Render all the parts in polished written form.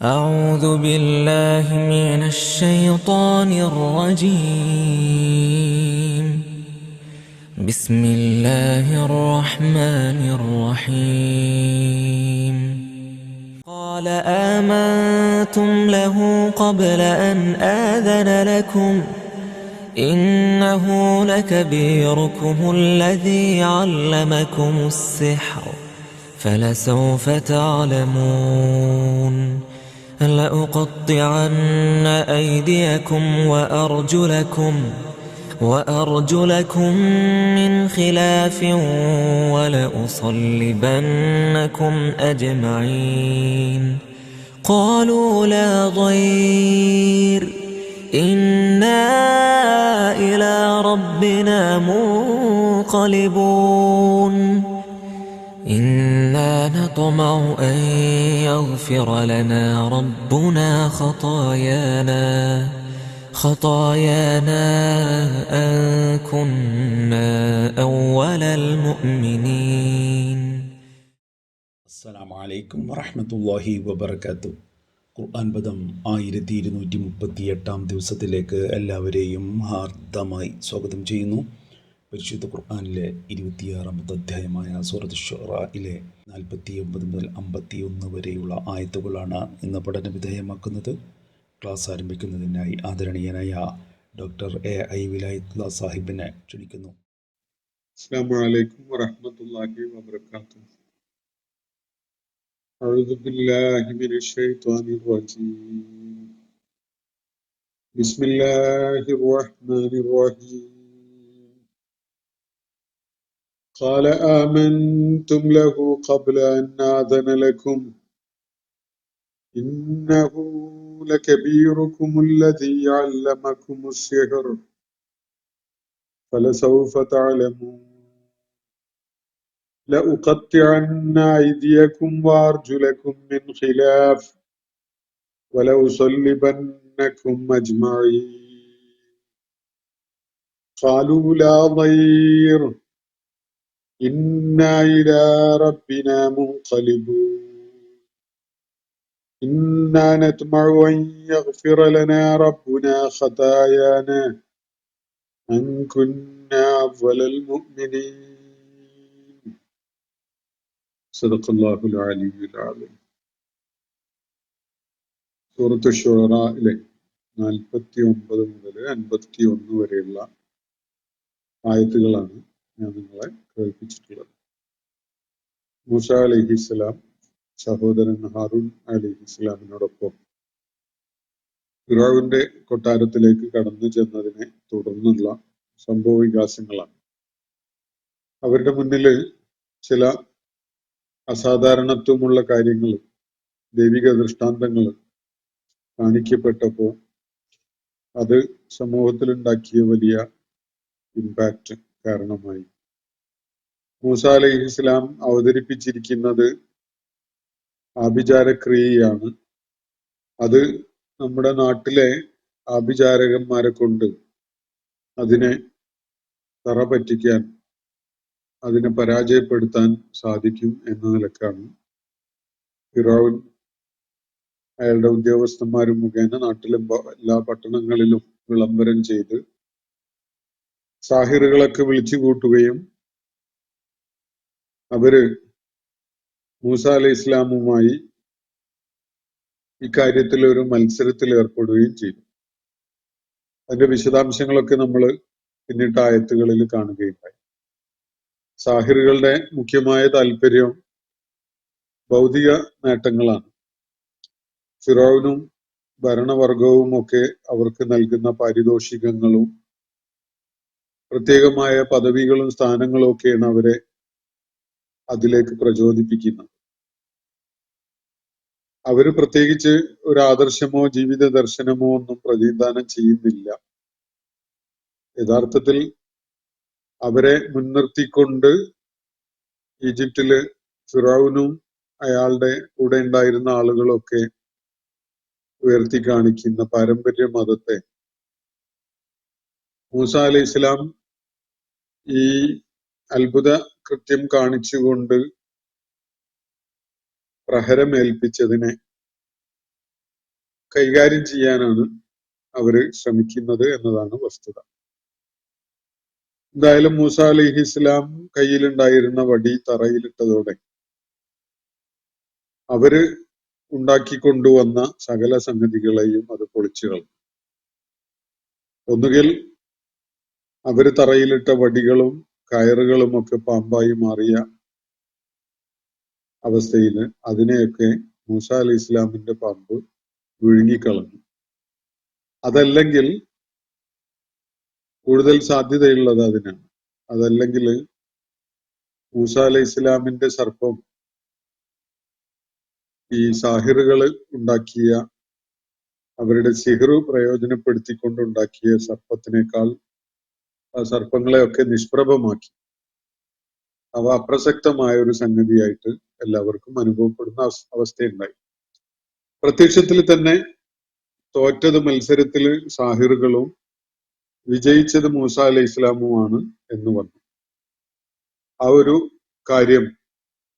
أعوذ بالله من الشيطان الرجيم. بسم الله الرحمن الرحيم. قال آمنتم له قبل أن آذن لكم إنه لكبيركم الذي علمكم السحر فلسوف تعلمون لأقطعن أيديكم وأرجلكم من خلاف ولأصلبنكم أجمعين قالوا لا ضير إنا إلى ربنا منقلبون إنا نطمع أن يغفر لنا ربنا خطايانا أن كنا أول المؤمنين. അസ്സലാമു അലൈക്കും വറഹ്മത്തുള്ളാഹി വബറകാതുഹു. ഖുർആൻ പദം 1238 ദിവസത്തിലേക്ക് എല്ലാവരെയും ഹാർദമായി സ്വാഗതം ചെയ്യുന്നു. പരിശുദ്ധ ഖുർആനിലെ 26 അധ്യായമായ സൂറത്ത് ശുഅറയിലെ 49 മുതൽ 51 വരെയുള്ള ആയത്തുകളാണ് ഇന്ന് പഠന വിധേയമാക്കുന്നത്. ക്ലാസ് ആരംഭിക്കുന്നതിനായി ആദരണീയനായ ഡോക്ടർ എ വിലായത്തുള്ള സാഹിബിനെ ക്ഷണിക്കുന്നു. അസ്സലാമു അലൈക്കും വറഹ്മത്തുള്ളാഹി വബറകാതുഹു. أعوذ بالله من الشيطان الرجيم. بسم الله الرحمن الرحيم. قال آمنتم له قبل أن آذن لكم إنه لكبيركم الذي علمكم السحر فلسوف تعلمون لأقطعن أيديكم وأرجلكم من خلاف ولأصلبنكم أجمعين قالوا لا ضير إنا إلى ربنا منقلبون إنا نطمع أن يغفر لنا ربنا خطايانا أن كنا أول المؤمنين صدق الله العلي العظيم. സൂറത്ത് ശുഅറയിലെ 49 മുതൽ 51 വരെയുള്ള ആയത്തുകളാണ് ഞാൻ നിങ്ങളെ കേൾപ്പിച്ചിട്ടുള്ളത്. മൂസ അലൈഹിസ്സലാം സഹോദരൻ ഹാറൂൻ അലൈഹിസ്സലാമിനോടൊപ്പം ഫിറഔന്റെ കൊട്ടാരത്തിലേക്ക് കടന്നു ചെന്നതിനെ തുടർന്നുള്ള സംഭവ വികാസങ്ങളാണ്. അവരുടെ മുന്നിൽ ചില അസാധാരണത്വമുള്ള കാര്യങ്ങൾ, ദൈവിക ദൃഷ്ടാന്തങ്ങൾ കാണിക്കപ്പെട്ടപ്പോൾ അത് സമൂഹത്തിലുണ്ടാക്കിയ വലിയ ഇമ്പാക്റ്റ് കാരണമായി. മൂസ അലൈഹിസ്സലാം അവതരിപ്പിച്ചിരിക്കുന്നത് ആഭിചാരക്രിയയാണ്. അത് നമ്മുടെ നാട്ടിലെ ആഭിചാരകന്മാരെ കൊണ്ട് അതിനെ തറ പറ്റിക്കാൻ, അതിനെ പരാജയപ്പെടുത്താൻ സാധിക്കും എന്ന നിലക്കാണ് ഫിറഔൻ അയാളുടെ ഉദ്യോഗസ്ഥന്മാരും മുഖേന നാട്ടിലെ എല്ലാ പട്ടണങ്ങളിലും വിളംബരം ചെയ്ത് സാഹിറുകളൊക്കെ വിളിച്ചു കൂട്ടുകയും അവര് മൂസ അലൈഹി ഇസ്ലാമുമായി ഇക്കാര്യത്തിൽ ഒരു മത്സരത്തിൽ ഏർപ്പെടുകയും ചെയ്തു. അതിന്റെ വിശദാംശങ്ങളൊക്കെ നമ്മൾ പിന്നിട്ട ആയത്തുകളിൽ കാണുകയുണ്ടായി. സാഹിറുകളുടെ മുഖ്യമായ താല്പര്യം ഭൗതിക നേട്ടങ്ങളാണ്. ഫിറഔനും ഭരണവർഗവും ഒക്കെ അവർക്ക് നൽകുന്ന പാരിതോഷികങ്ങളും പ്രത്യേകമായ പദവികളും സ്ഥാനങ്ങളും ഒക്കെയാണ് അവരെ അതിലേക്ക് പ്രചോദിപ്പിക്കുന്നത്. അവര് പ്രത്യേകിച്ച് ഒരു ആദർശമോ ജീവിത ദർശനമോ ഒന്നും പ്രതിനിധാനം ചെയ്യുന്നില്ല. യഥാർത്ഥത്തിൽ അവരെ മുൻനിർത്തിക്കൊണ്ട് ഈജിപ്തില് ഫിറഔനും അയാളുടെ കൂടെ ഉണ്ടായിരുന്ന ആളുകളൊക്കെ ഉയർത്തി കാണിക്കുന്ന പാരമ്പര്യ മതത്തെ മൂസ അലൈഹി ഇസ്ലാം ഈ അത്ഭുത കൃത്യം കാണിച്ചുകൊണ്ട് പ്രഹരമേൽപ്പിച്ചതിനെ കൈകാര്യം ചെയ്യാനാണ് അവര് ശ്രമിക്കുന്നത് എന്നതാണ് വസ്തുത. എന്തായാലും മൂസ അലൈഹിസ്സലാം കയ്യിലുണ്ടായിരുന്ന വടി തറയിലിട്ടതോടെ അവര് ഉണ്ടാക്കിക്കൊണ്ടുവന്ന സകല സംഗതികളെയും അത് പൊളിച്ചു കളഞ്ഞു. ഒന്നുകിൽ അവര് തറയിലിട്ട വടികളും കയറുകളും ഒക്കെ പാമ്പായി മാറിയ അവസ്ഥയിൽ അതിനെയൊക്കെ മൂസ അലൈഹി ഇസ്ലാമിന്റെ പാമ്പ് വിഴുങ്ങിക്കളഞ്ഞു. അതല്ലെങ്കിൽ കൂടുതൽ സാധ്യതയുള്ളത് അതിനാണ്. അതല്ലെങ്കിൽ മൂസ അലൈഹി ഇസ്ലാമിന്റെ സർപ്പം ഈ സാഹിറുകൾ ഉണ്ടാക്കിയ അവരുടെ സിഹ്റു പ്രയോജനപ്പെടുത്തിക്കൊണ്ടുണ്ടാക്കിയ സർപ്പത്തിനേക്കാൾ ആ സർപ്പങ്ങളെയൊക്കെ നിഷ്പ്രഭമാക്കി. അവ അപ്രസക്തമായ ഒരു സംഗതിയായിട്ട് എല്ലാവർക്കും അനുഭവപ്പെടുന്ന അവസ്ഥയുണ്ടായി. പ്രത്യക്ഷത്തിൽ തന്നെ തോറ്റത് മത്സരത്തിൽ സാഹിറുകളും വിജയിച്ചത് മൂസ അലൈഹി ഇസ്ലാമുമാണ് എന്ന് വന്നു. ആ ഒരു കാര്യം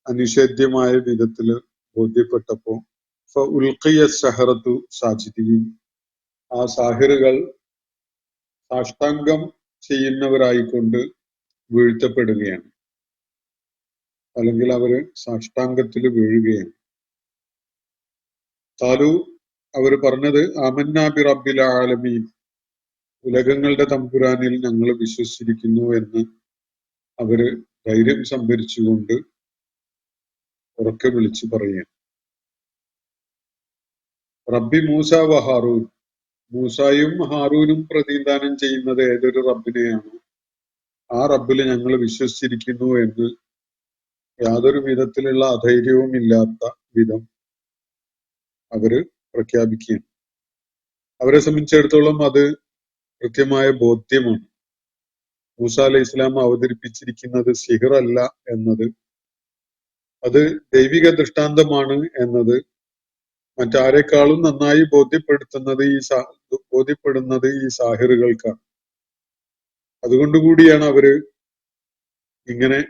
അനിഷേധ്യമായ വിധത്തിൽ ബോധ്യപ്പെട്ടപ്പോ ഫഉൽഖിയ സഹറത്തു സാജിദീൻ, ആ സാഹിറുകൾ സാഷ്ടാംഗം ചെയ്യുന്നവരായിക്കൊണ്ട് വീഴ്ത്തപ്പെടുകയാണ്, അല്ലെങ്കിൽ അവര് സാഷ്ടാംഗത്തിൽ വീഴുകയാണ്. ഖാലു, അവര് പറഞ്ഞത് ആമന്നാ ബി റബ്ബിൽ ആലമീൻ, ഉലകങ്ങളുടെ തമ്പുരാനിൽ ഞങ്ങൾ വിശ്വസിച്ചിരിക്കുന്നു എന്ന് അവര് ധൈര്യം സംഭരിച്ചുകൊണ്ട് ഉറക്കെ വിളിച്ചു പറയുകയാണ്. റബ്ബി മൂസ വ ഹാറൂൻ, മൂസായും ഹാറൂനും പ്രതിനിധാനം ചെയ്യുന്നത് ഏതൊരു റബ്ബിനെയാണോ ആ റബ്ബിൽ ഞങ്ങൾ വിശ്വസിച്ചിരിക്കുന്നു എന്ന് യാതൊരു വിധത്തിലുള്ള അധൈര്യവും ഇല്ലാത്ത വിധം അവര് പ്രഖ്യാപിക്കുകയാണ്. അവരെ സംബന്ധിച്ചിടത്തോളം അത് കൃത്യമായ ബോധ്യമാണ്. മൂസ അലൈഹി ഇസ്ലാം അവതരിപ്പിച്ചിരിക്കുന്നത് സിഹ്റല്ല എന്നത്, അത് ദൈവിക ദൃഷ്ടാന്തമാണ് എന്നത് മറ്റാരെക്കാളും നന്നായി ബോധ്യപ്പെടുന്നത് ഈ സാഹിറുകൾക്കാണ്. അതുകൊണ്ടുകൂടിയാണ് അവര് ഇങ്ങനെ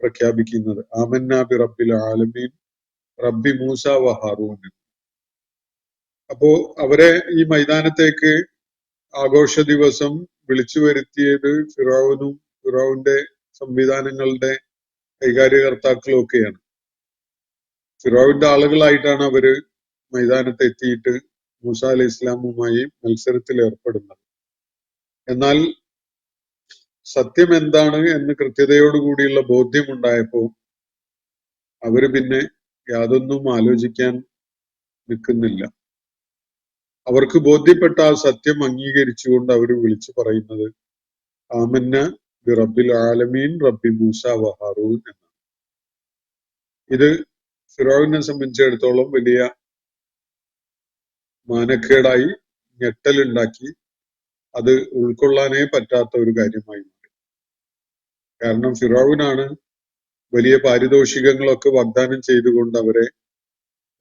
പ്രഖ്യാപിക്കുന്നത്, ആമന്നാ ബി റബ്ബിൽ ആലമീൻ റബ്ബി മൂസ വ ഹാറൂൻ. അപ്പോ അവരെ ഈ മൈതാനത്തേക്ക് ആഘോഷ ദിവസം വിളിച്ചു വരുത്തിയത് ഫിറൗന്റെ സംവിധാനങ്ങളുടെ കൈകാര്യകർത്താക്കളും ഒക്കെയാണ്. ഫിറൗന്റെ ആളുകളായിട്ടാണ് അവര് മൈതാനത്ത് എത്തിയിട്ട് മൂസ അലൈഹി ഇസ്ലാമുമായി മത്സരത്തിൽ ഏർപ്പെടുന്നത്. എന്നാൽ സത്യം എന്താണ് എന്ന് കൃത്യതയോടുകൂടിയുള്ള ബോധ്യമുണ്ടായപ്പോ അവര് പിന്നെ യാതൊന്നും ആലോചിക്കാൻ നിൽക്കുന്നില്ല. അവർക്ക് ബോധ്യപ്പെട്ട ആ സത്യം അംഗീകരിച്ചുകൊണ്ട് അവർ വിളിച്ചു പറയുന്നത് ആമന്ന ബി റബ്ബിൽ ആലമീൻ റബ്ബി മൂസ വ ഹാറൂൻ എന്നാണ്. ഇത് ഫിറൗനെ സംബന്ധിച്ചിടത്തോളം വലിയ മാനക്കേടായി, ഞെട്ടലുണ്ടാക്കി, അത് ഉൾക്കൊള്ളാനേ പറ്റാത്ത ഒരു കാര്യമായി മാറി. കാരണം ഫിറൗനാണ് വലിയ പാരിതോഷികങ്ങളൊക്കെ വാഗ്ദാനം ചെയ്തുകൊണ്ട് അവരെ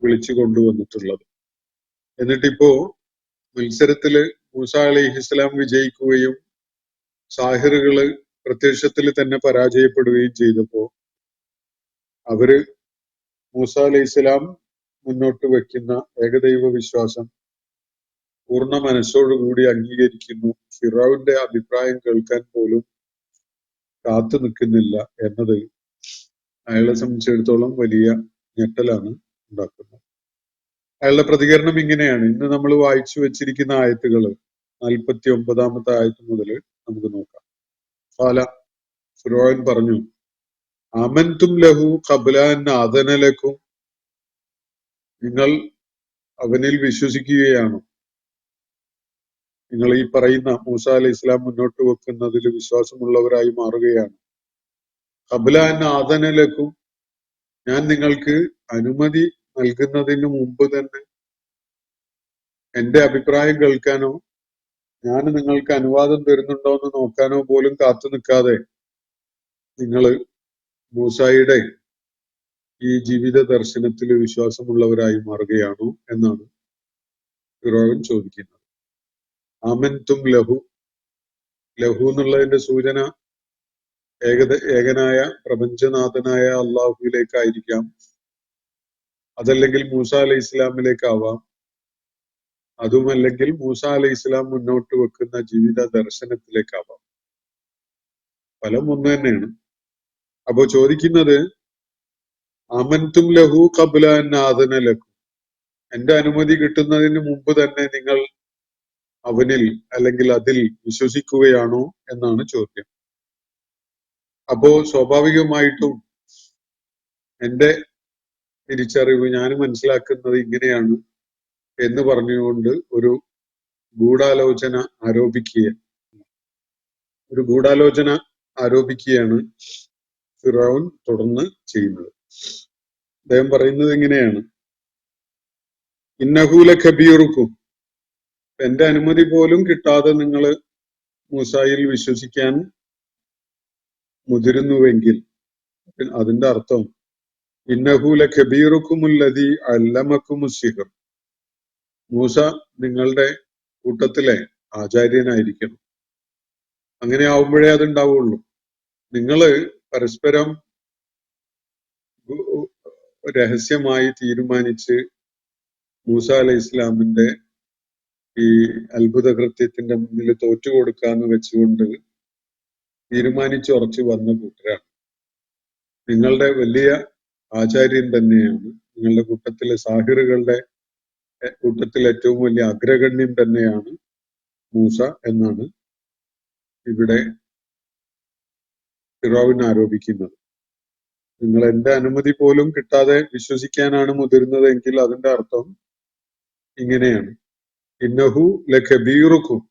വിളിച്ചു കൊണ്ടുവന്നിട്ടുള്ളത്. എന്നിട്ടിപ്പോ മത്സരത്തില് മൂസ അലൈഹിസ്സലാം വിജയിക്കുകയും സാഹിറുകള് പ്രത്യക്ഷത്തിൽ തന്നെ പരാജയപ്പെടുകയും ചെയ്തപ്പോ അവര് മൂസ അലൈഹിസ്സലാം മുന്നോട്ട് വെക്കുന്ന ഏകദൈവ വിശ്വാസം പൂർണ്ണ മനസ്സോടുകൂടി അംഗീകരിക്കുന്നു, ഫിറൗന്റെ അഭിപ്രായം കേൾക്കാൻ പോലും കാത്തു നിൽക്കുന്നില്ല എന്നത് അയാളെ സംബന്ധിച്ചിടത്തോളം വലിയ ഞെട്ടലാണ് ഉണ്ടാക്കുന്നത്. അയാളുടെ പ്രതികരണം ഇങ്ങനെയാണ്. ഇന്ന് നമ്മൾ വായിച്ചു വെച്ചിരിക്കുന്ന ആയത്തുകൾ 49 ആയത്ത് മുതൽ നമുക്ക് നോക്കാം. ഖാല, ഫിറഔൻ പറഞ്ഞു, ആമൻതും ലഹു ഖബ്ല അൻ ആദന ലക്കും, നിങ്ങൾ അവനിൽ വിശ്വസിക്കുകയാണോ? നിങ്ങൾ ഈ പറയുന്ന മൂസ അലൈഹി ഇസ്ലാം മുന്നോട്ട് വെക്കുന്നതിൽ വിശ്വാസമുള്ളവരായി മാറുകയാണ്. ഖബ്ല അൻ ആദന ലക്കും, ഞാൻ നിങ്ങൾക്ക് അനുമതി നൽകുന്നതിന് മുമ്പ് തന്നെ എന്റെ അഭിപ്രായം കേൾക്കാനോ ഞാൻ നിങ്ങൾക്ക് അനുവാദം തരുന്നുണ്ടോ എന്ന് നോക്കാനോ പോലും കാത്തു നിൽക്കാതെ നിങ്ങൾ മൂസായുടെ ഈ ജീവിത ദർശനത്തിൽ വിശ്വാസമുള്ളവരായി മാറുകയാണോ എന്നാണ് ഫിറഔൻ ചോദിക്കുന്നത്. ആമൻതും ലഹു, ലഹു എന്നുള്ളതിന്റെ സൂചന ഏകനായ പ്രപഞ്ചനാഥനായ അള്ളാഹുവിലേക്കായിരിക്കാം, അതല്ലെങ്കിൽ മൂസ അലൈഹി ഇസ്ലാമിലേക്കാവാം, അതുമല്ലെങ്കിൽ മൂസ അലൈഹി ഇസ്ലാം മുന്നോട്ട് വെക്കുന്ന ജീവിത ദർശനത്തിലേക്കാവാം. ഫലം ഒന്ന് തന്നെയാണ്. അപ്പോ ചോദിക്കുന്നത്, അമൻതും ലഹു ഖബ്ല അൻ ആദന ലക്കും, എന്റെ അനുമതി കിട്ടുന്നതിന് മുമ്പ് തന്നെ നിങ്ങൾ അവനിൽ അല്ലെങ്കിൽ അതിൽ വിശ്വസിക്കുകയാണോ എന്നാണ് ചോദ്യം. അപ്പോ സ്വാഭാവികമായിട്ടും എന്റെ തിരിച്ചറിവ്, ഞാൻ മനസ്സിലാക്കുന്നത് ഇങ്ങനെയാണ് എന്ന് പറഞ്ഞുകൊണ്ട് ഒരു ഗൂഢാലോചന ആരോപിക്കുകയാണ് ഫിറഔൻ തുടർന്ന് ചെയ്യുന്നത്. അദ്ദേഹം പറയുന്നത് എങ്ങനെയാണ്, ഇന്നഹൂല കബീറുക്കും, എന്റെ അനുമതി പോലും കിട്ടാതെ നിങ്ങൾ മൂസായിൽ വിശ്വസിക്കാൻ മുതിരുന്നുവെങ്കിൽ അതിന്റെ അർത്ഥം ഇന്നഹൂല കബീറുക്കുമുല്ലദീ അല്ലമക്കുമുസ്സിഹ്ർ, മൂസ നിങ്ങളുടെ കൂട്ടത്തിലെ ആചാര്യനായിരിക്കണം. അങ്ങനെ ആവുമ്പോഴേ അതുണ്ടാവുള്ളൂ. നിങ്ങള് പരസ്പരം രഹസ്യമായി തീരുമാനിച്ച് മൂസ അലൈഹി ഇസ്ലാമിന്റെ ഈ അത്ഭുത കൃത്യത്തിന്റെ മുന്നിൽ തോറ്റുകൊടുക്കാന്ന് വെച്ചുകൊണ്ട് തീരുമാനിച്ചുറച്ചു വന്ന കൂട്ടരാണ്. നിങ്ങളുടെ വലിയ ആചാര്യൻ തന്നെയാണ്, നിങ്ങളുടെ കൂട്ടത്തിലെ സാഹിറുകളുടെ കൂട്ടത്തിൽ ഏറ്റവും വലിയ അഗ്രഗണ്യൻ തന്നെയാണ് മൂസ എന്നാണ് ഇവിടെ ഫിറഔൻ ആരോപിക്കുന്നത്. നിങ്ങൾ എന്റെ അനുമതി പോലും കിട്ടാതെ വിശ്വസിക്കാനാണ് മുതിർന്നതെങ്കിൽ അതിന്റെ അർത്ഥം ഇങ്ങനെയാണ്, ഇന്നഹു ലകബീറുക്കും,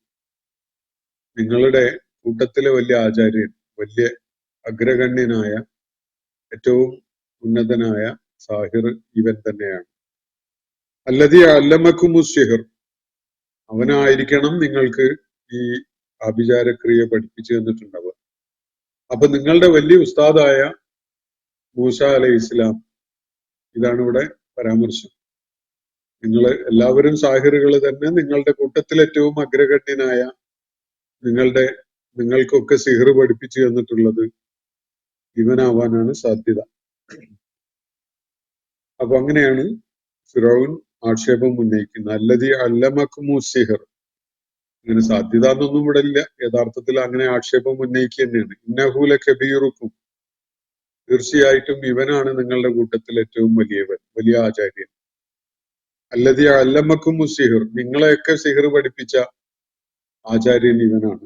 നിങ്ങളുടെ കൂട്ടത്തിലെ വലിയ ആചാര്യൻ, വലിയ അഗ്രഗണ്യനായ ഏറ്റവും ഉന്നതനായ സാഹിർ ഇവൻ തന്നെയാണ്. അല്ലദീ അല്ലമക്കുമുസ്സിഹ്ർ, അവനായിരിക്കണം നിങ്ങൾക്ക് ഈ ആഭിചാരക്രിയ പഠിപ്പിച്ചു തന്നിട്ടുണ്ടാവുക. അപ്പൊ നിങ്ങളുടെ വലിയ ഉസ്താദായ മൂസ അലൈഹി ഇസ്ലാം, ഇതാണ് ഇവിടെ പരാമർശം. നിങ്ങൾ എല്ലാവരും സാഹിറുകൾ തന്നെ, നിങ്ങളുടെ കൂട്ടത്തിൽ ഏറ്റവും അഗ്രഗണ്യനായ, നിങ്ങൾക്കൊക്കെ സിഹർ പഠിപ്പിച്ചു തന്നിട്ടുള്ളത് ഇവനാവാനാണ് സാധ്യത. അപ്പൊ അങ്ങനെയാണ് ഫിറഔൻ ആക്ഷേപം ഉന്നയിക്കുന്നത്, അല്ലദീ അല്ലമക്കുമു സിഹർ. അങ്ങനെ സാധ്യത എന്നൊന്നും ഇവിടെ ഇല്ല, യഥാർത്ഥത്തിൽ അങ്ങനെ ആക്ഷേപം ഉന്നയിക്കുക തന്നെയാണ്. ഇന്നഹു ലകബീറുക്കും, തീർച്ചയായിട്ടും ഇവനാണ് നിങ്ങളുടെ കൂട്ടത്തിൽ ഏറ്റവും വലിയവൻ, വലിയ ആചാര്യൻ. അല്ലദീ അല്ലമക്കുമു സിഹർ, നിങ്ങളെയൊക്കെ സിഹർ പഠിപ്പിച്ച ആചാര്യൻ ഇവനാണ്.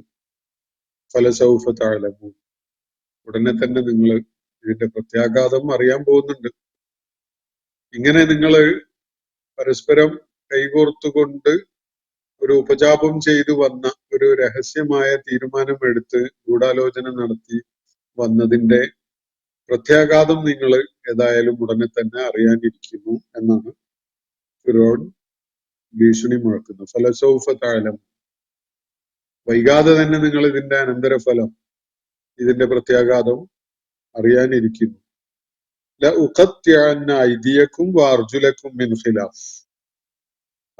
ഫലസൗഫ തഅലമൂൻ, ഉടനെ തന്നെ നിങ്ങൾ ഇതിന്റെ പ്രത്യാഘാതം അറിയാൻ പോകുന്നുണ്ട്. ഇങ്ങനെ നിങ്ങൾ പരസ്പരം കൈകോർത്തുകൊണ്ട് ഒരു ഉപജാപം ചെയ്തു വന്ന, ഒരു രഹസ്യമായ തീരുമാനമെടുത്ത് ഗൂഢാലോചന നടത്തി വന്നതിന്റെ പ്രത്യാഘാതം നിങ്ങൾ ഏതായാലും ഉടനെ തന്നെ അറിയാനിരിക്കുന്നു എന്നാണ് ഫിറഔൻ ഭീഷണി മുഴക്കുന്നത്. ഫലസൗഫ തഅലമൂൻ, വൈകാതെ തന്നെ നിങ്ങൾ ഇതിന്റെ അനന്തരഫലം, ഇതിന്റെ പ്രത്യാഘാതം അറിയാനിരിക്കുന്നു. ലഉഖത്തിഅന്ന ഐദിയക്കും വഅർജുലക്കും മിൻ ഖിലാഫ്,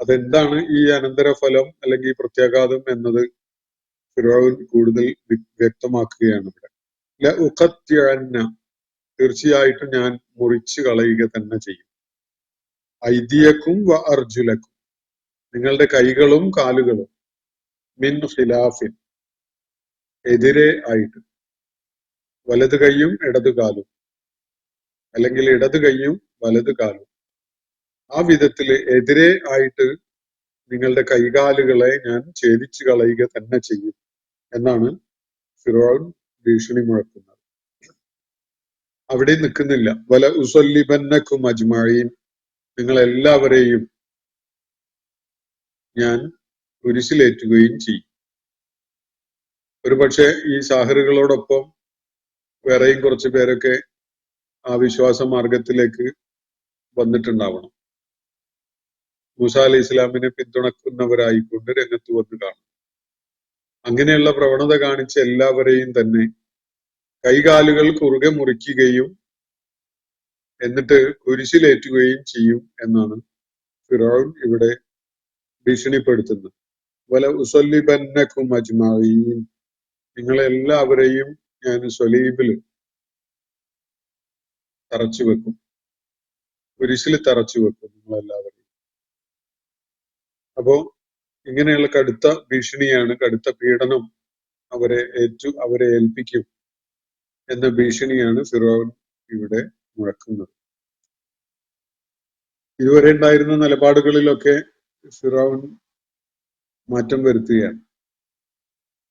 അതെന്താണ് ഈ അനന്തരഫലം അല്ലെങ്കിൽ ഈ പ്രത്യാഘാതം എന്നത് ഫിറഔൻ കൂടുതൽ വ്യക്തമാക്കുകയാണ് ഇവിടെ. ലഉഖത്തിഅന്ന, തീർച്ചയായിട്ടും ഞാൻ മുറിച്ചു കളയുക തന്നെ ചെയ്യും. ഐദിയക്കും വഅർജുലക്കും, നിങ്ങളുടെ കൈകളും കാലുകളും, മിൻ ഖിലാഫിൻ, എതിരെ ആയിട്ട്, വലത് കൈയും ഇടതു കാലും, അല്ലെങ്കിൽ ഇടത് കൈയും വലത് കാലും, ആ വിധത്തിൽ എതിരെ ആയിട്ട് നിങ്ങളുടെ കൈകാലുകളെ ഞാൻ ഛേദിച്ചു കളയുക തന്നെ ചെയ്യും എന്നാണ് ഫിറഔൻ ഭീഷണി മുഴക്കുന്നത്. അവിടെ നിൽക്കുന്നില്ല. വല ഉസല്ലിബന്നക്കും അജ്മഈൻ, നിങ്ങളെല്ലാവരെയും ഞാൻ കുരിശിലേറ്റുകയും ചെയ്യും. ഒരുപക്ഷെ ഈ സാഹിറുകളോടൊപ്പം വേറെയും കുറച്ചു പേരൊക്കെ ആ വിശ്വാസ മാർഗത്തിലേക്ക് വന്നിട്ടുണ്ടാവണം. മൂസ അലൈഹി ഇസ്ലാമിനെ പിന്തുണക്കുന്നവരായിക്കൊണ്ട് രംഗത്ത് വന്ന് കാണും. അങ്ങനെയുള്ള പ്രവണത കാണിച്ച എല്ലാവരെയും തന്നെ കൈകാലുകൾ കുറുകെ മുറിക്കുകയും എന്നിട്ട് കുരിശിലേറ്റുകയും ചെയ്യും എന്നാണ് ഫിറഔൻ ഇവിടെ ഭീഷണിപ്പെടുത്തുന്നത്. വല ഉസല്ലിബന്നക്കും അജ്മഈൻ, നിങ്ങളെല്ലാവരെയും ഞാൻ സ്വലീബിൽ തറച്ചു വെക്കും, കുരിശിൽ തറച്ചു വെക്കും നിങ്ങളെല്ലാവരെയും. അപ്പോ ഇങ്ങനെയുള്ള കടുത്ത ഭീഷണിയാണ്, കടുത്ത പീഡനം അവരെ ഏൽപ്പിക്കും എന്ന ഭീഷണിയാണ് ഫിറഔൻ ഇവിടെ മുഴക്കുന്നത്. ഇതുവരെ ഉണ്ടായിരുന്ന നിലപാടുകളിലൊക്കെ ഫിറഔൻ മാറ്റം വരുത്തുകയാണ്.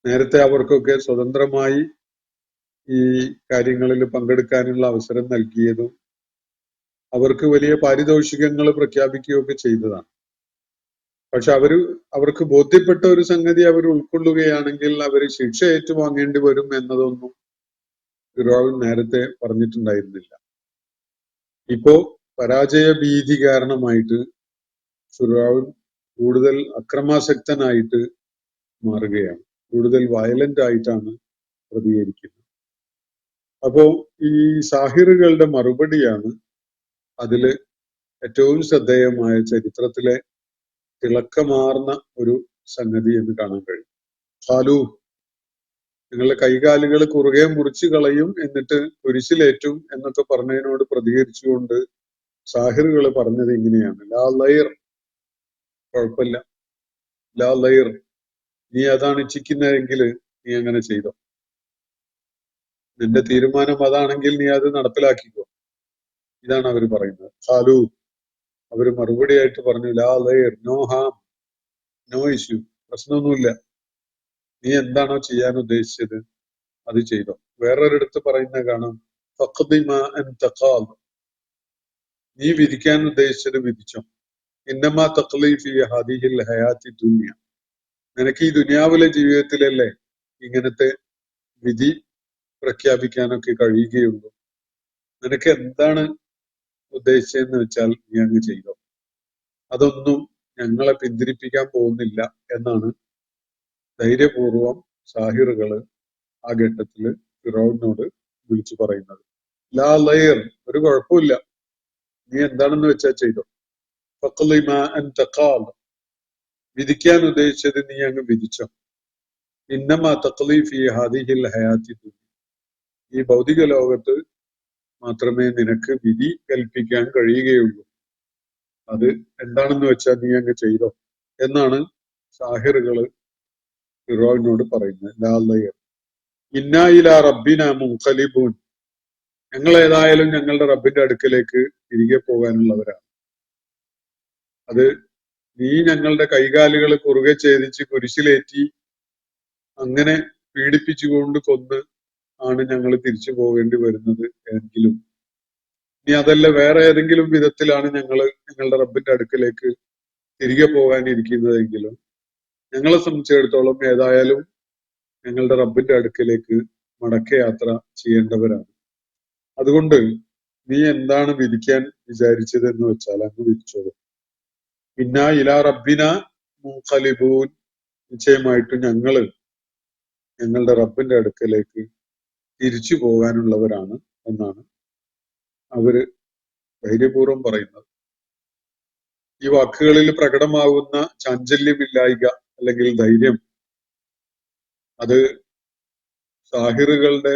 നേരത്തെ അവർക്കൊക്കെ സ്വതന്ത്രമായി ഈ കാര്യങ്ങളിൽ പങ്കെടുക്കാനുള്ള അവസരം നൽകിയതും അവർക്ക് വലിയ പാരിതോഷികങ്ങൾ പ്രഖ്യാപിക്കുകയൊക്കെ ചെയ്തതാണ്. പക്ഷെ അവർക്ക് ബോധ്യപ്പെട്ട ഒരു സംഗതി അവർ ഉൾക്കൊള്ളുകയാണെങ്കിൽ അവർ ശിക്ഷ ഏറ്റുവാങ്ങേണ്ടി വരും എന്നതൊന്നും ഫിറഔൻ നേരത്തെ പറഞ്ഞിട്ടുണ്ടായിരുന്നില്ല. ഇപ്പോ പരാജയ ഭീതി കാരണമായിട്ട് ഫിറഔൻ കൂടുതൽ അക്രമാസക്തനായിട്ട് മാറുകയാണ്, കൂടുതൽ വയലന്റ് ആയിട്ടാണ് പ്രതികരിക്കുന്നത്. അപ്പോ ഈ സാഹിറുകളുടെ മറുപടിയാണ് അതില് ഏറ്റവും ശ്രദ്ധേയമായ, ചരിത്രത്തിലെ തിളക്കമാർന്ന ഒരു സംഗതി എന്ന് കാണാൻ കഴിയും. ഖാലൂ, നിങ്ങളുടെ കൈകാലുകൾ കുറുകെ മുറിച്ചു കളയും, എന്നിട്ട് കുരിശിലേറ്റും എന്നൊക്കെ പറഞ്ഞതിനോട് പ്രതികരിച്ചുകൊണ്ട് സാഹിറുകൾ പറഞ്ഞത് ഇങ്ങനെയാണ്: ലാ ലൈർ, കുഴപ്പമില്ല, ലാ ലൈർ, നീ അതാണ് ഇച്ഛിക്കുന്നതെങ്കിൽ നീ അങ്ങനെ ചെയ്തോ, നിന്റെ തീരുമാനം അതാണെങ്കിൽ നീ അത് നടപ്പിലാക്കിക്കോ. ഇതാണ് അവർ പറയുന്നത്. ഖാലൂ, അവര് മറുപടിയായിട്ട് പറഞ്ഞു: ലാ ലൈർ, നോ ഹാം, നോ ഇഷ്യൂ, പ്രശ്നമൊന്നുമില്ല, നീ എന്താണോ ചെയ്യാൻ ഉദ്ദേശിച്ചത് അത് ചെയ്തോ. വേറൊരിടത്ത് പറയുന്ന കാണാം: ഫഖ്ദി മാ അൻത ഖാദ്, നീ വിധിക്കാൻ ഉദ്ദേശിച്ചത് വിധിച്ചോ. ഇന്നമാ തഖ്ലി ഫീ ഹാദിഹിൽ ഹയാത്തി ദുനിയ, നിനക്ക് ഈ ദുനിയാവിലെ ജീവിതത്തിലല്ലേ ഇങ്ങനത്തെ വിധി പ്രഖ്യാപിക്കാനൊക്കെ കഴിയുകയുള്ളൂ. നിനക്ക് എന്താണ് ഉദ്ദേശിച്ചതെന്ന് വെച്ചാൽ നീ അങ്ങ് ചെയ്തോ, അതൊന്നും ഞങ്ങളെ പിന്തിരിപ്പിക്കാൻ പോകുന്നില്ല എന്നാണ് ധൈര്യപൂർവം സാഹിറുകള് ആ ഘട്ടത്തില് ഫിറൗനോട് വിളിച്ചു പറയുന്നത്. ലാ ലൈർ, ഒരു കുഴപ്പമില്ല, നീ എന്താണെന്ന് വെച്ചാൽ ചെയ്തോ. ഫഖ്ലി മാ അൻത ഖാദ്, വിധിക്കാൻ ഉദ്ദേശിച്ചത് നീ അങ്ങ് വിധിച്ചോ. ഇന്നമാ തഖ്ലി ഫീ ഹാദിഹിൽ ഹയാത്തി ദുനിയ, ഈ ഭൗതിക ലോകത്ത് മാത്രമേ നിനക്ക് വിധി കൽപ്പിക്കാൻ കഴിയുകയുള്ളൂ, അത് എന്താണെന്ന് വെച്ചാൽ നീ അങ്ങ് ചെയ്തോ എന്നാണ് സാഹിറുകള് ഫിറൗനോട് പറയുന്നത്. ലാ ലൈർ, ഇന്നാ ഇലാ റബ്ബിനാ മുൻഖലിബൂൻ, ഞങ്ങൾ ഏതായാലും ഞങ്ങളുടെ റബ്ബിന്റെ അടുക്കലേക്ക് തിരികെ പോകാനുള്ളവരാണ്. അത് നീ ഞങ്ങളുടെ കൈകാലുകൾ കുറുകെ ഛേദിച്ച് കുരിശിലേറ്റി അങ്ങനെ പീഡിപ്പിച്ചുകൊണ്ട് കൊന്ന് ആണ് ഞങ്ങൾ തിരിച്ചു പോകേണ്ടി വരുന്നത് എങ്കിലും, ഇനി അതല്ല വേറെ ഏതെങ്കിലും വിധത്തിലാണ് ഞങ്ങളുടെ റബ്ബിന്റെ അടുക്കലേക്ക് തിരികെ പോകാനിരിക്കുന്നതെങ്കിലും, ഞങ്ങളെ സംബന്ധിച്ചിടത്തോളം ഏതായാലും ഞങ്ങളുടെ റബ്ബിന്റെ അടുക്കലേക്ക് മടക്കയാത്ര ചെയ്യേണ്ടവരാണ്. അതുകൊണ്ട് നീ എന്താണ് വിധിക്കാൻ വിചാരിച്ചത് എന്ന് വെച്ചാൽ അങ്ങ് വിധിച്ചോളൂ. ഇന്നാ ഇലാ റബ്ബിന മുൻഖലിബൂൻ, നിശ്ചയമായിട്ടും ഞങ്ങളുടെ റബ്ബിന്റെ അടുക്കലേക്ക് തിരിച്ചു പോകാനുള്ളവരാണ് എന്നാണ് അവര് ധൈര്യപൂർവ്വം പറയുന്നത്. ഈ വാക്കുകളിൽ പ്രകടമാകുന്ന ചാഞ്ചല്യമില്ലായ്ക അല്ലെങ്കിൽ ധൈര്യം, അത് സാഹിറുകളുടെ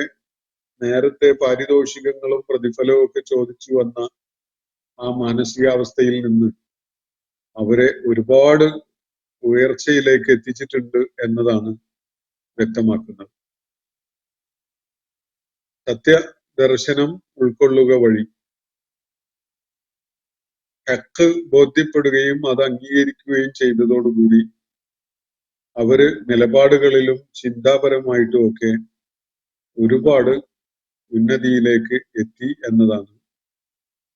നേരത്തെ പാരിതോഷികങ്ങളും പ്രതിഫലവും ഒക്കെ ചോദിച്ചു വന്ന ആ മാനസികാവസ്ഥയിൽ നിന്ന് അവരെ ഒരുപാട് ഉയർച്ചയിലേക്ക് എത്തിച്ചിട്ടുണ്ട് എന്നതാണ് വ്യക്തമാക്കുന്നത്. സത്യദർശനം ഉൾക്കൊള്ളുക വഴി ഹക്ക് ബോധ്യപ്പെടുകയും അത് അംഗീകരിക്കുകയും ചെയ്തതോടുകൂടി അവര് നിലപാടുകളിലും ചിന്താപരമായിട്ടും ഒക്കെ ഒരുപാട് ഉന്നതിയിലേക്ക് എത്തി എന്നതാണ്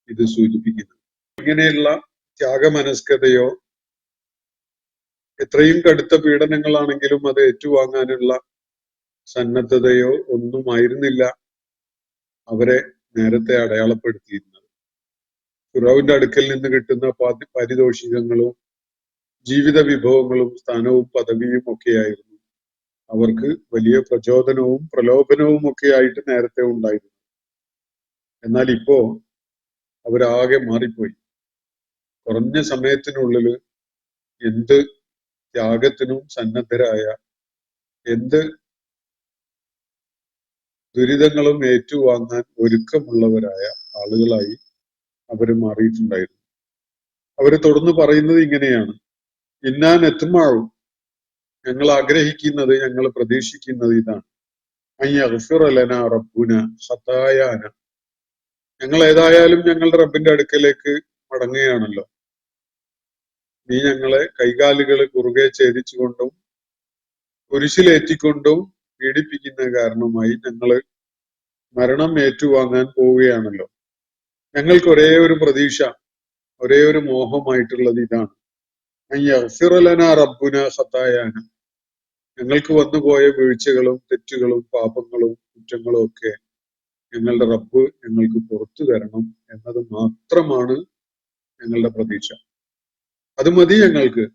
ഇത് സൂചിപ്പിക്കുന്നത്. ഇങ്ങനെയുള്ള ത്യാഗമനസ്കതയോ എത്രയും കടുത്ത പീഡനങ്ങളാണെങ്കിലും അത് ഏറ്റുവാങ്ങാനുള്ള സന്നദ്ധതയോ ഒന്നുമായിരുന്നില്ല അവരെ നേരത്തെ അടയാളപ്പെടുത്തിയിരുന്നത്. ഫിറൗന്റെ അടുക്കൽ നിന്ന് കിട്ടുന്ന പാരിതോഷികങ്ങളും ജീവിത വിഭവങ്ങളും സ്ഥാനവും പദവിയും ഒക്കെയായിരുന്നു അവർക്ക് വലിയ പ്രചോദനവും പ്രലോഭനവും ഒക്കെ ആയിട്ട് നേരത്തെ ഉണ്ടായിരുന്നു. എന്നാൽ ഇപ്പോ അവരാകെ മാറിപ്പോയി. കുറഞ്ഞ സമയത്തിനുള്ളിൽ എന്ത് ത്യാഗത്തിനും സന്നദ്ധരായ, എന്ത് ദുരിതങ്ങളും ഏറ്റുവാങ്ങാൻ ഒരുക്കമുള്ളവരായ ആളുകളായി അവര് മാറിയിട്ടുണ്ടായിരുന്നു. അവര് തുടർന്ന് പറയുന്നത് ഇങ്ങനെയാണ്: ഇന്നാ നെത്തുമാവും, ഞങ്ങൾ ആഗ്രഹിക്കുന്നത്, ഞങ്ങൾ പ്രതീക്ഷിക്കുന്നത് ഇതാണ്. അയ്യഗ്ഫിറ ലനാ റബ്ബുന ഖതായാന. ഞങ്ങൾ ഏതായാലും ഞങ്ങളുടെ റബ്ബിന്റെ അടുക്കലേക്ക് മടങ്ങുകയാണല്ലോ. നീ ഞങ്ങളെ കൈകാലുകൾ കുറുകെ ഛേദിച്ചുകൊണ്ടും കുരിശിലേറ്റിക്കൊണ്ടും പീഡിപ്പിക്കുന്ന കാരണമായി ഞങ്ങള് മരണം ഏറ്റുവാങ്ങാൻ പോവുകയാണല്ലോ. ഞങ്ങൾക്ക് ഒരേ ഒരു പ്രതീക്ഷ, ഒരേ ഒരു മോഹമായിട്ടുള്ളത് ഇതാണ്. അയ്യഗ്ഫിറ ലനാ റബ്ബുന ഖതായാന. ഞങ്ങൾക്ക് വന്നുപോയ വീഴ്ചകളും തെറ്റുകളും പാപങ്ങളും കുറ്റങ്ങളും ഒക്കെ ഞങ്ങളുടെ റബ്ബ് ഞങ്ങൾക്ക് പുറത്തു തരണം എന്നത് മാത്രമാണ് ഞങ്ങളുടെ പ്രതീക്ഷ. അത് മതി ഞങ്ങൾക്ക്.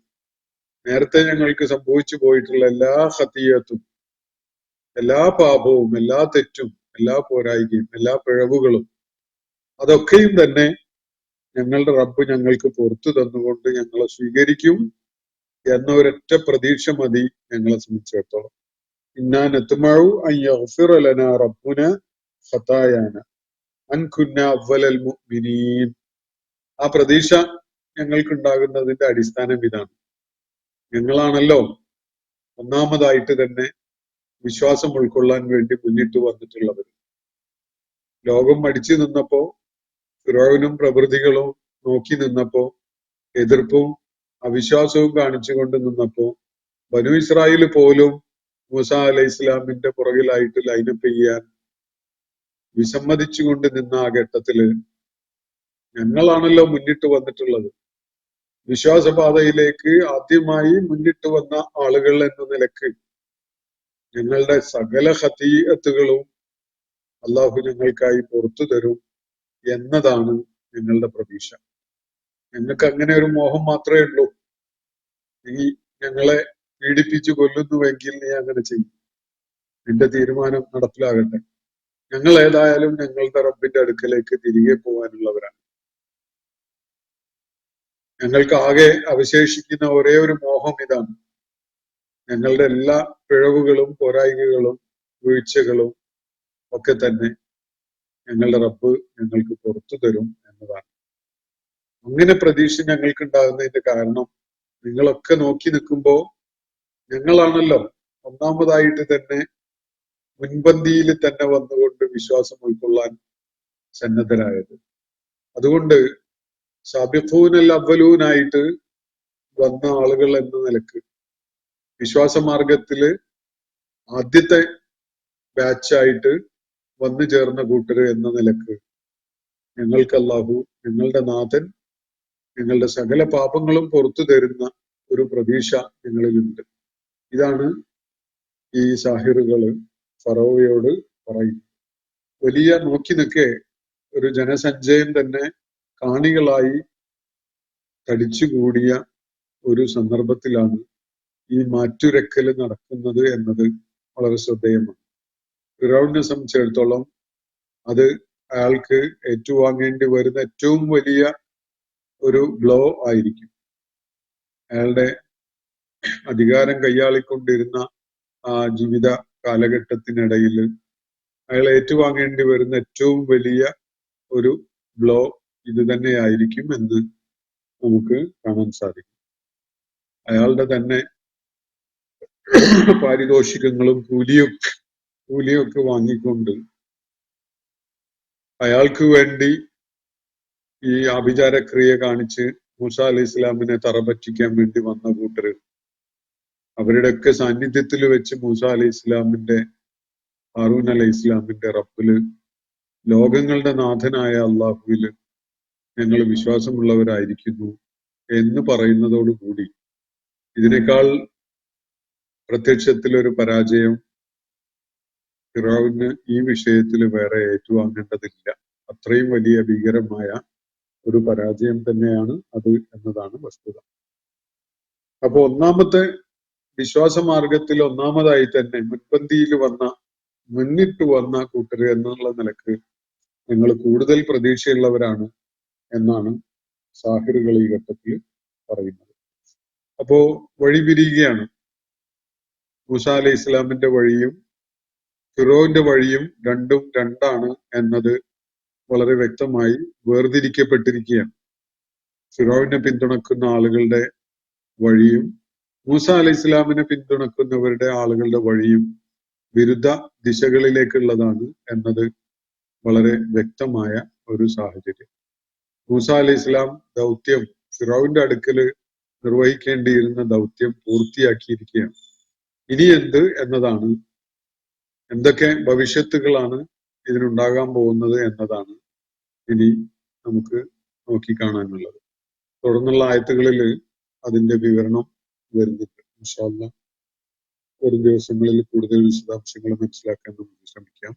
നേരത്തെ ഞങ്ങൾക്ക് സംഭവിച്ചു പോയിട്ടുള്ള എല്ലാ ഖതിയത്തും, എല്ലാ പാപവും, എല്ലാ തെറ്റും, എല്ലാ പോരായ്കയും, എല്ലാ പിഴവുകളും അതൊക്കെയും തന്നെ ഞങ്ങളുടെ റബ്ബ് ഞങ്ങൾക്ക് പുറത്തു തന്നുകൊണ്ട് ഞങ്ങളെ സ്വീകരിക്കും എന്ന ഒരൊറ്റ പ്രതീക്ഷ മതി ഞങ്ങളെ സംബന്ധിച്ചിടത്തോളം. ഇന്നാ നത്മഉ അൻ യഗ്ഫിറ ലനാ റബ്ബുന ഖതായാന അൻ കുന്ന അവ്വലൽ മുഅ്മിനീൻ. ആ പ്രതീക്ഷ ഞങ്ങൾക്കുണ്ടാകുന്നതിന്റെ അടിസ്ഥാനം ഇതാണ്. ഞങ്ങളാണല്ലോ ഒന്നാമതായിട്ട് തന്നെ വിശ്വാസം ഉൾക്കൊള്ളാൻ വേണ്ടി മുന്നിട്ട് വന്നിട്ടുള്ളവർ. ലോകം മടിച്ചു നിന്നപ്പോ, ഫിറൗനും പ്രവൃത്തികളും നോക്കി നിന്നപ്പോ, എതിർപ്പും അവിശ്വാസവും കാണിച്ചുകൊണ്ട് നിന്നപ്പോ, ബനു ഇസ്രായേൽ പോലും മൂസ അലൈഹി ഇസ്ലാമിന്റെ പുറകിലായിട്ട് ലൈനപ്പ് ചെയ്യാൻ വിസമ്മതിച്ചുകൊണ്ട് നിന്ന ആ ഘട്ടത്തില് ഞങ്ങളാണല്ലോ മുന്നിട്ട് വന്നിട്ടുള്ളത്. വിശ്വാസപാതയിലേക്ക് ആദ്യമായി മുന്നിട്ട് വന്ന ആളുകൾ എന്ന നിലക്ക് ഞങ്ങളുടെ സകല ഖതീഅത്തുകളും അള്ളാഹു ഞങ്ങൾക്കായി പുറത്തു തരും എന്നതാണ് ഞങ്ങളുടെ പ്രതീക്ഷ. ഞങ്ങൾക്ക് അങ്ങനെ ഒരു മോഹം മാത്രമേ ഉള്ളൂ. നീ ഞങ്ങളെ പീഡിപ്പിച്ചു കൊല്ലുന്നുവെങ്കിൽ നീ അങ്ങനെ ചെയ്യും, നിന്റെ തീരുമാനം നടപ്പിലാകട്ടെ. ഞങ്ങൾ ഏതായാലും ഞങ്ങളുടെ റബ്ബിന്റെ അടുക്കലേക്ക് തിരികെ പോകാനുള്ളവരാണ്. ഞങ്ങൾക്ക് ആകെ അവശേഷിക്കുന്ന ഒരേ ഒരു മോഹം ഇതാണ്. ഞങ്ങളുടെ എല്ലാ പിഴവുകളും പോരായ്മകളും വീഴ്ചകളും ഒക്കെ തന്നെ ഞങ്ങളുടെ റബ്ബ് ഞങ്ങൾക്ക് പുറത്തു തരും എന്നതാണ്. അങ്ങനെ പ്രതീക്ഷ ഞങ്ങൾക്ക് ഉണ്ടാകുന്നതിന്റെ കാരണം, നിങ്ങളൊക്കെ നോക്കി നിൽക്കുമ്പോ ഞങ്ങളാണല്ലോ ഒന്നാമതായിട്ട് തന്നെ മുൻപന്തിയിൽ തന്നെ വന്നുകൊണ്ട് വിശ്വാസം ഉൾക്കൊള്ളാൻ സന്നദ്ധരായത്. അതുകൊണ്ട് സാബിഖൂനൽ അവ്വലൂനായിട്ട് വന്ന ആളുകൾ എന്ന നിലക്ക്, വിശ്വാസമാർഗത്തില് ആദ്യത്തെ ബാച്ചായിട്ട് വന്നു ചേർന്ന കൂട്ടര് എന്ന നിലക്ക് ഞങ്ങൾക്ക് അല്ലാഹു, ഞങ്ങളുടെ നാഥൻ ഞങ്ങളുടെ സകല പാപങ്ങളും പുറത്തു തരുന്ന ഒരു പ്രതീക്ഷ ഞങ്ങളിലുണ്ട്. ഇതാണ് ഈ സാഹിറുകള് ഫറോവയോട് പറയുന്നത്. വലിയ നോക്കി നിൽക്കെ ഒരു ജനസഞ്ചയം തന്നെ കാണികളായി തടിച്ചുകൂടിയ ഒരു സന്ദർഭത്തിലാണ് ഈ മാറ്റുരക്കല് നടക്കുന്നത് എന്നത് വളരെ ശ്രദ്ധേയമാണ്. ഫിറൗനെ സംബന്ധിച്ചിടത്തോളം അത് അയാൾക്ക് ഏറ്റുവാങ്ങേണ്ടി വരുന്ന ഏറ്റവും വലിയ ഒരു ബ്ലോ ആയിരിക്കും. അയാളുടെ അധികാരം കൈയാളിക്കൊണ്ടിരുന്ന ആ ജീവിത കാലഘട്ടത്തിനിടയിൽ അയാൾ ഏറ്റുവാങ്ങേണ്ടി വരുന്ന ഏറ്റവും വലിയ ഒരു ബ്ലോ ഇത് തന്നെയായിരിക്കും എന്ന് നമുക്ക് കാണാൻ സാധിക്കും. അയാളുടെ തന്നെ പാരിതോഷികങ്ങളും കൂലിയൊക്കെ വാങ്ങിക്കൊണ്ട് അയാൾക്ക് വേണ്ടി ഈ ആഭിചാരക്രിയ കാണിച്ച് മൂസ അലൈഹി ഇസ്ലാമിനെ തറപറ്റിക്കാൻ വേണ്ടി വന്ന കൂട്ടര്, അവരുടെയൊക്കെ സാന്നിധ്യത്തിൽ വെച്ച് മൂസ അലൈഹി ഇസ്ലാമിന്റെ, ഹാറൂൻ അലൈഹി ഇസ്ലാമിന്റെ റബ്ബില്, ലോകങ്ങളുടെ നാഥനായ അള്ളാഹുവില് ഞങ്ങൾ വിശ്വാസമുള്ളവരായിരിക്കുന്നു എന്ന് പറയുന്നതോടുകൂടി ഇതിനേക്കാൾ പ്രത്യക്ഷത്തിൽ ഒരു പരാജയം ഫിറൗന് ഈ വിഷയത്തിൽ വേറെ ഏറ്റുവാങ്ങേണ്ടതില്ല. അത്രയും വലിയ ഭീകരമായ ഒരു പരാജയം തന്നെയാണ് അത് എന്നതാണ് വസ്തുത. അപ്പൊ ഒന്നാമത്തെ വിശ്വാസമാർഗത്തിൽ ഒന്നാമതായി തന്നെ മുൻപന്തിയിൽ വന്ന, മുന്നിട്ട് വന്ന കൂട്ടര് എന്നുള്ള നിലക്ക് ഞങ്ങൾ കൂടുതൽ പ്രതീക്ഷയുള്ളവരാണ് എന്നാണ് സാഹിറുകൾ ഈ ഘട്ടത്തിൽ പറയുന്നത്. അപ്പോ വഴി പിരിയുകയാണ്. മൂസ അലൈഹി ഇസ്ലാമിന്റെ വഴിയും ഫിറോന്റെ വഴിയും രണ്ടും രണ്ടാണ് എന്നത് വളരെ വ്യക്തമായി വേർതിരിക്കപ്പെട്ടിരിക്കുകയാണ്. ഫിറോവിനെ പിന്തുണക്കുന്ന ആളുകളുടെ വഴിയും മൂസ അലൈഹി ഇസ്ലാമിനെ പിന്തുണക്കുന്നവരുടെ ആളുകളുടെ വഴിയും വിരുദ്ധ ദിശകളിലേക്കുള്ളതാണ് എന്നത് വളരെ വ്യക്തമായ ഒരു സാഹചര്യം. മൂസ അലൈഹി ഇസ്ലാം ദൗത്യം ഫിറൗന്റെ അടുക്കല് നിർവഹിക്കേണ്ടിയിരുന്ന ദൗത്യം പൂർത്തിയാക്കിയിരിക്കുകയാണ്. ഇനി എന്ത് എന്നതാണ്, എന്തൊക്കെ ഭവിഷ്യത്തുകളാണ് ഇതിനുണ്ടാകാൻ പോകുന്നത് എന്നതാണ് ഇനി നമുക്ക് നോക്കിക്കാണാനുള്ളത്. തുടർന്നുള്ള ആയത്തുകളിൽ അതിന്റെ വിവരണം വരുന്നുണ്ട്. ഇൻഷാ അല്ലാഹ് വരും ദിവസങ്ങളിൽ കൂടുതൽ വിശദാംശങ്ങൾ മനസ്സിലാക്കാൻ നമുക്ക് ശ്രമിക്കാം.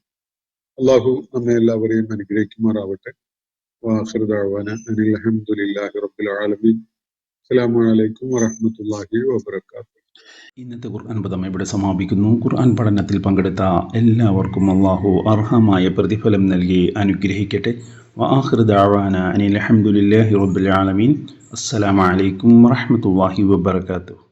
അള്ളാഹു നമ്മെ എല്ലാവരെയും അനുഗ്രഹിക്കുമാറാവട്ടെ. വാഖിറു ദഅ്വാന അനിൽ ഹംദുലില്ലാഹി റബ്ബിൽ ആലമീൻ. അസ്സലാമു അലൈക്കും വറഹ്മത്തുള്ളാഹി വബറകാതുഹു. ഇന്നത്തെ ഖുർആൻ പദം ഇവിടെ സമാപിക്കുന്നു. ഖുർആൻ പഠനത്തിൽ പങ്കെടുത്ത എല്ലാവർക്കും അള്ളാഹു അർഹമായ പ്രതിഫലം നൽകി അനുഗ്രഹിക്കട്ടെ. വആഖിറു ദഅ്വാന അനിൽ ഹംദുലില്ലാഹി റബ്ബിൽ ആലമീൻ. അസ്സലാമു അലൈക്കും വറഹ്മത്തുള്ളാഹി വബറകാതുഹു.